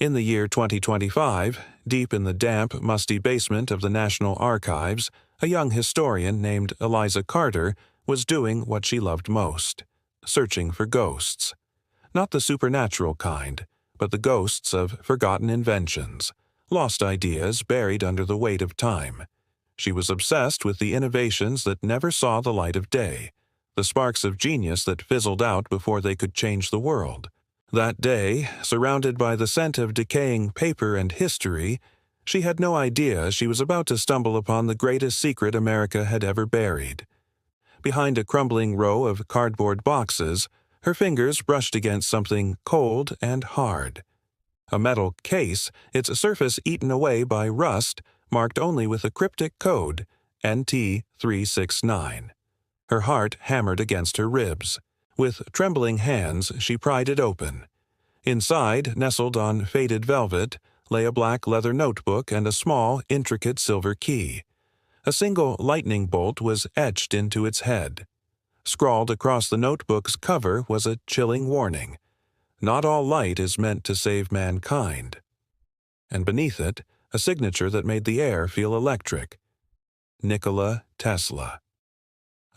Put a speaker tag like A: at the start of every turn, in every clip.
A: In the year 2025, deep in the damp, musty basement of the National Archives, a young historian named Eliza Carter was doing what she loved most, searching for ghosts. Not the supernatural kind, but the ghosts of forgotten inventions, lost ideas buried under the weight of time. She was obsessed with the innovations that never saw the light of day, the sparks of genius that fizzled out before they could change the world. That day, surrounded by the scent of decaying paper and history, she had no idea she was about to stumble upon the greatest secret America had ever buried. Behind a crumbling row of cardboard boxes, her fingers brushed against something cold and hard. A metal case, its surface eaten away by rust, marked only with a cryptic code, NT369. Her heart hammered against her ribs. With trembling hands, she pried it open. Inside, nestled on faded velvet, lay a black leather notebook and a small, intricate silver key. A single lightning bolt was etched into its head. Scrawled across the notebook's cover was a chilling warning. Not all light is meant to save mankind. And beneath it, a signature that made the air feel electric. Nikola Tesla.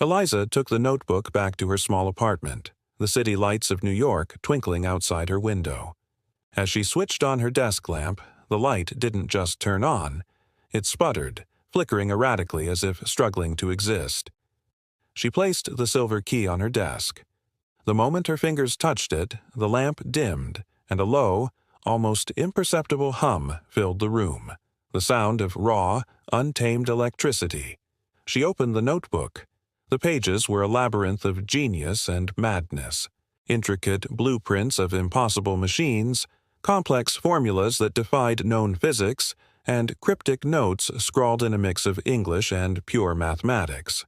A: Eliza took the notebook back to her small apartment, the city lights of New York twinkling outside her window. As she switched on her desk lamp, the light didn't just turn on. It sputtered, flickering erratically as if struggling to exist. She placed the silver key on her desk. The moment her fingers touched it, the lamp dimmed, and a low, almost imperceptible hum filled the room, the sound of raw, untamed electricity. She opened the notebook. The pages were a labyrinth of genius and madness, intricate blueprints of impossible machines, complex formulas that defied known physics, and cryptic notes scrawled in a mix of English and pure mathematics.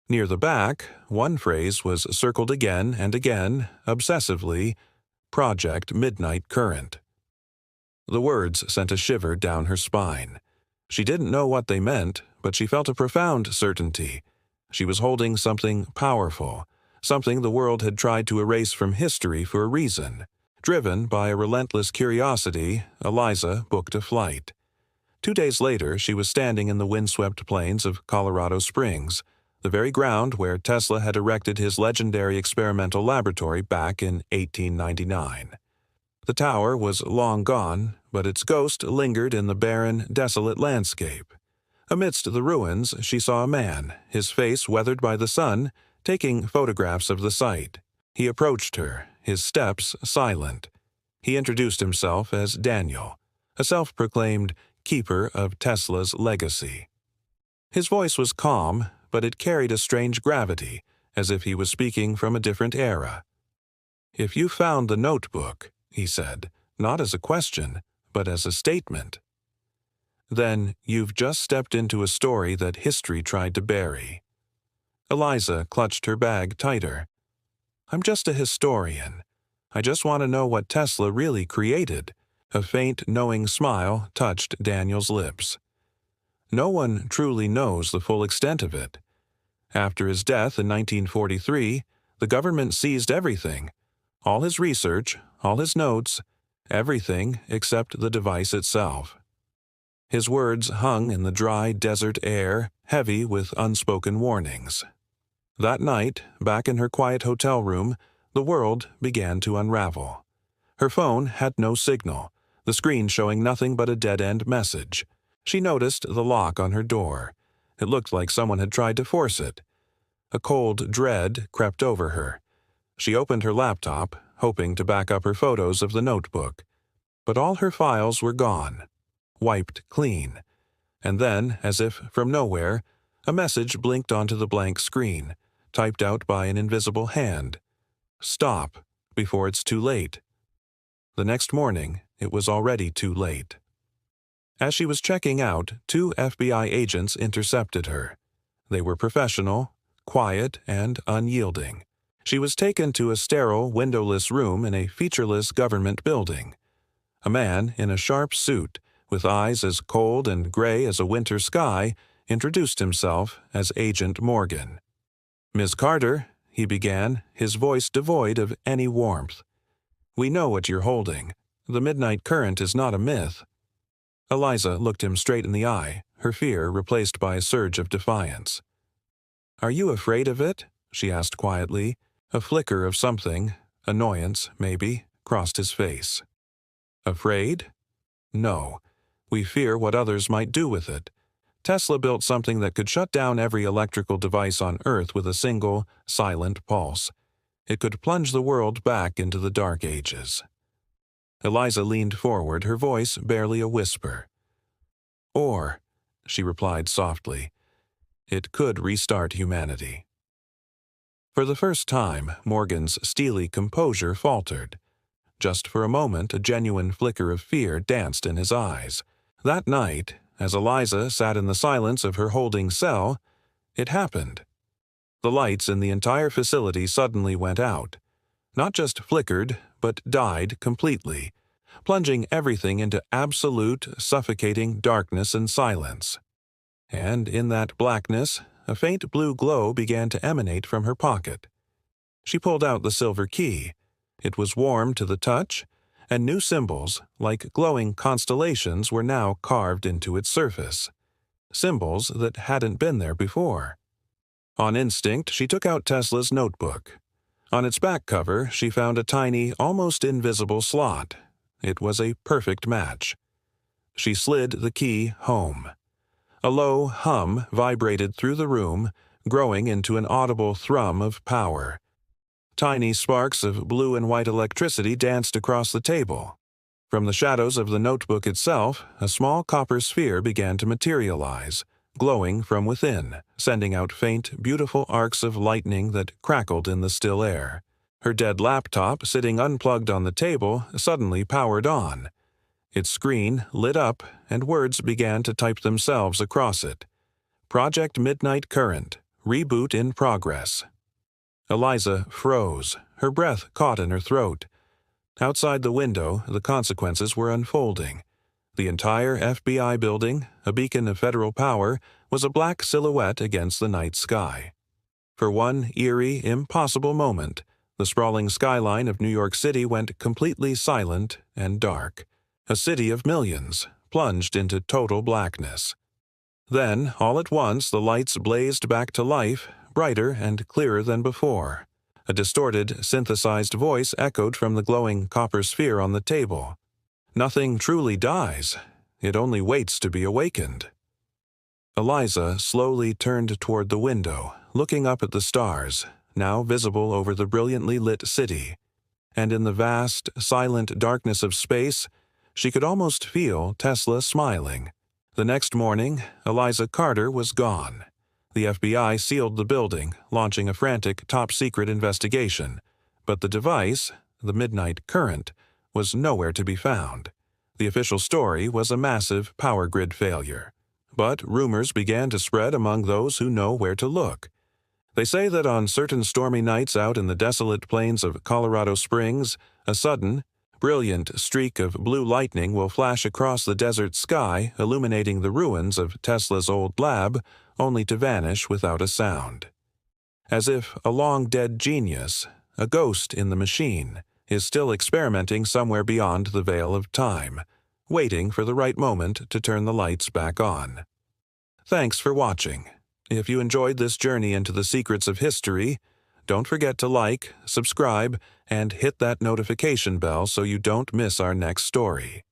A: Near the back, one phrase was circled again and again, obsessively, Project Midnight Current. The words sent a shiver down her spine. She didn't know what they meant, but she felt a profound certainty. She was holding something powerful, something the world had tried to erase from history for a reason. Driven by a relentless curiosity, Eliza booked a flight. 2 days later, she was standing in the windswept plains of Colorado Springs, the very ground where Tesla had erected his legendary experimental laboratory back in 1899. The tower was long gone, but its ghost lingered in the barren, desolate landscape. Amidst the ruins, she saw a man, his face weathered by the sun, taking photographs of the site. He approached her, his steps silent. He introduced himself as Daniel, a self-proclaimed keeper of Tesla's legacy. His voice was calm, but it carried a strange gravity, as if he was speaking from a different era. "If you found the notebook," he said, not as a question, but as a statement, "then you've just stepped into a story that history tried to bury." Eliza clutched her bag tighter. "I'm just a historian. I just want to know what Tesla really created." A faint, knowing smile touched Daniel's lips. "No one truly knows the full extent of it. After his death in 1943, the government seized everything. All his research, all his notes, everything except the device itself." His words hung in the dry desert air, heavy with unspoken warnings. That night, back in her quiet hotel room, the world began to unravel. Her phone had no signal, the screen showing nothing but a dead-end message. She noticed the lock on her door. It looked like someone had tried to force it. A cold dread crept over her. She opened her laptop, hoping to back up her photos of the notebook. But all her files were gone, wiped clean. And then, as if from nowhere, a message blinked onto the blank screen, typed out by an invisible hand. "Stop, before it's too late." The next morning, it was already too late. As she was checking out, 2 FBI agents intercepted her. They were professional, quiet, and unyielding. She was taken to a sterile, windowless room in a featureless government building. A man in a sharp suit, with eyes as cold and gray as a winter sky, introduced himself as Agent Morgan. "Miss Carter," he began, his voice devoid of any warmth. "We know what you're holding. The midnight current is not a myth." Eliza looked him straight in the eye, her fear replaced by a surge of defiance. "Are you afraid of it?" she asked quietly. A flicker of something, annoyance, maybe, crossed his face. "Afraid? No. We fear what others might do with it. Tesla built something that could shut down every electrical device on Earth with a single, silent pulse. It could plunge the world back into the Dark Ages." Eliza leaned forward, her voice barely a whisper. "Or," she replied softly, "it could restart humanity." For the first time, Morgan's steely composure faltered. Just for a moment, a genuine flicker of fear danced in his eyes. That night, as Eliza sat in the silence of her holding cell, it happened. The lights in the entire facility suddenly went out. Not just flickered, but died completely, plunging everything into absolute, suffocating darkness and silence. And in that blackness, a faint blue glow began to emanate from her pocket. She pulled out the silver key. It was warm to the touch, and new symbols, like glowing constellations, were now carved into its surface. Symbols that hadn't been there before. On instinct, she took out Tesla's notebook. On its back cover, she found a tiny, almost invisible slot. It was a perfect match. She slid the key home. A low hum vibrated through the room, growing into an audible thrum of power. Tiny sparks of blue and white electricity danced across the table. From the shadows of the notebook itself, a small copper sphere began to materialize, glowing from within, sending out faint, beautiful arcs of lightning that crackled in the still air. Her dead laptop, sitting unplugged on the table, suddenly powered on. Its screen lit up, and words began to type themselves across it. "Project Midnight Current. Reboot in progress." Eliza froze, her breath caught in her throat. Outside the window, the consequences were unfolding. The entire FBI building, a beacon of federal power, was a black silhouette against the night sky. For one eerie, impossible moment, the sprawling skyline of New York City went completely silent and dark. A city of millions, plunged into total blackness. Then, all at once, the lights blazed back to life, brighter and clearer than before. A distorted, synthesized voice echoed from the glowing copper sphere on the table. "Nothing truly dies. It only waits to be awakened." Eliza slowly turned toward the window, looking up at the stars, now visible over the brilliantly lit city. And in the vast, silent darkness of space, she could almost feel Tesla smiling. The next morning, Eliza Carter was gone. The FBI sealed the building, launching a frantic, top-secret investigation. But the device, the midnight current, was nowhere to be found. The official story was a massive power grid failure. But rumors began to spread among those who know where to look. They say that on certain stormy nights out in the desolate plains of Colorado Springs, a sudden, brilliant streak of blue lightning will flash across the desert sky, illuminating the ruins of Tesla's old lab, only to vanish without a sound. As if a long-dead genius, a ghost in the machine, is still experimenting somewhere beyond the veil of time, waiting for the right moment to turn the lights back on. Thanks for watching. If you enjoyed this journey into the secrets of history, don't forget to like, subscribe, and hit that notification bell so you don't miss our next story.